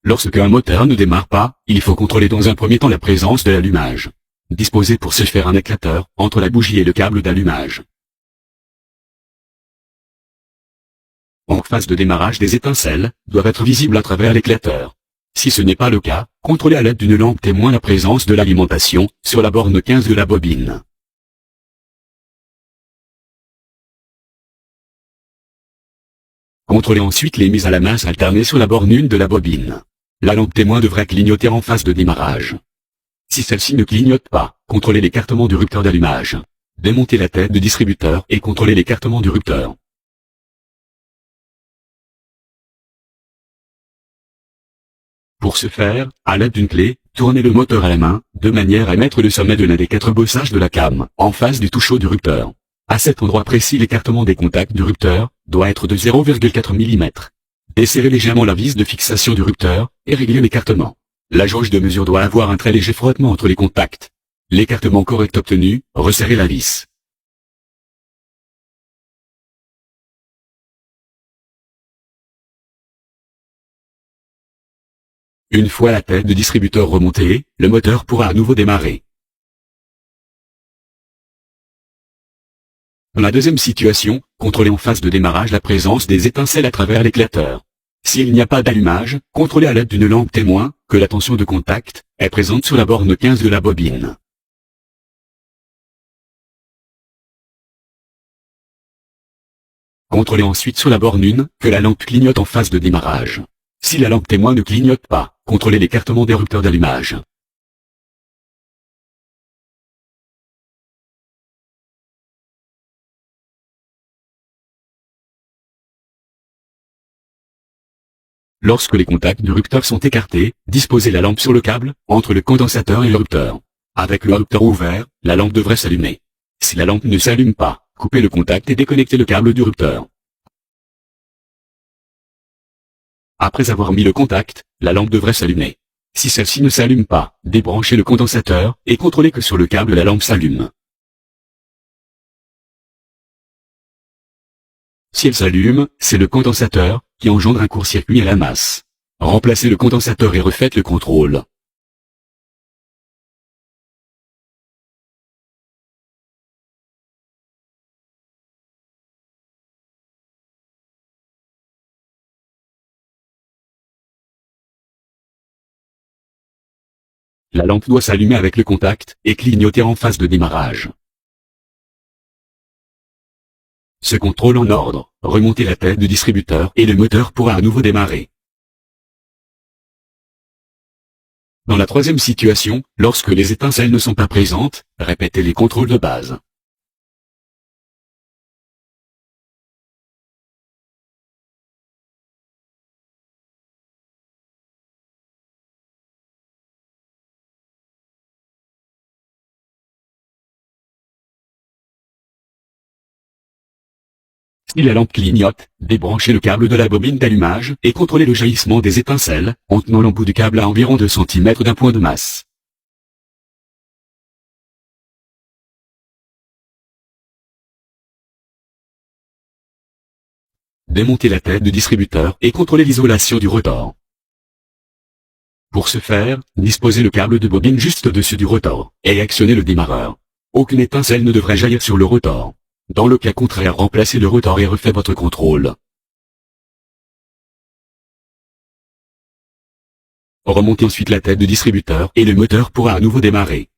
Lorsque un moteur ne démarre pas, il faut contrôler dans un premier temps la présence de l'allumage. Disposez pour ce faire un éclateur entre la bougie et le câble d'allumage. En phase de démarrage, des étincelles doivent être visibles à travers l'éclateur. Si ce n'est pas le cas, contrôlez à l'aide d'une lampe témoin la présence de l'alimentation sur la borne 15 de la bobine. Contrôlez ensuite les mises à la masse alternées sur la borne 1 de la bobine. La lampe témoin devrait clignoter en phase de démarrage. Si celle-ci ne clignote pas, contrôlez l'écartement du rupteur d'allumage. Démontez la tête de distributeur et contrôlez l'écartement du rupteur. Pour ce faire, à l'aide d'une clé, tournez le moteur à la main, de manière à mettre le sommet de l'un des 4 bossages de la came en face du toucheau du rupteur. À cet endroit précis, l'écartement des contacts du rupteur doit être de 0,4 mm. Desserrez légèrement la vis de fixation du rupteur et réglez l'écartement. La jauge de mesure doit avoir un très léger frottement entre les contacts. L'écartement correct obtenu, resserrez la vis. Une fois la tête de distributeur remontée, le moteur pourra à nouveau démarrer. Dans la deuxième situation, contrôlez en phase de démarrage la présence des étincelles à travers l'éclateur. S'il n'y a pas d'allumage, contrôlez à l'aide d'une lampe témoin que la tension de contact est présente sur la borne 15 de la bobine. Contrôlez ensuite sur la borne 1 que la lampe clignote en phase de démarrage. Si la lampe témoin ne clignote pas, contrôlez l'écartement des rupteurs d'allumage. Lorsque les contacts du rupteur sont écartés, disposez la lampe sur le câble, entre le condensateur et le rupteur. Avec le rupteur ouvert, la lampe devrait s'allumer. Si la lampe ne s'allume pas, coupez le contact et déconnectez le câble du rupteur. Après avoir mis le contact, la lampe devrait s'allumer. Si celle-ci ne s'allume pas, débranchez le condensateur et contrôlez que sur le câble la lampe s'allume. Si elle s'allume, c'est le condensateur qui engendre un court-circuit à la masse. Remplacez le condensateur et refaites le contrôle. La lampe doit s'allumer avec le contact et clignoter en phase de démarrage. Ce contrôle en ordre, remontez la tête du distributeur et le moteur pourra à nouveau démarrer. Dans la troisième situation, lorsque les étincelles ne sont pas présentes, répétez les contrôles de base. Si la lampe clignote, débranchez le câble de la bobine d'allumage et contrôlez le jaillissement des étincelles en tenant l'embout du câble à environ 2 cm d'un point de masse. Démontez la tête du distributeur et contrôlez l'isolation du rotor. Pour ce faire, disposez le câble de bobine juste au-dessus du rotor et actionnez le démarreur. Aucune étincelle ne devrait jaillir sur le rotor. Dans le cas contraire, remplacez le rotor et refaites votre contrôle. Remontez ensuite la tête du distributeur et le moteur pourra à nouveau démarrer.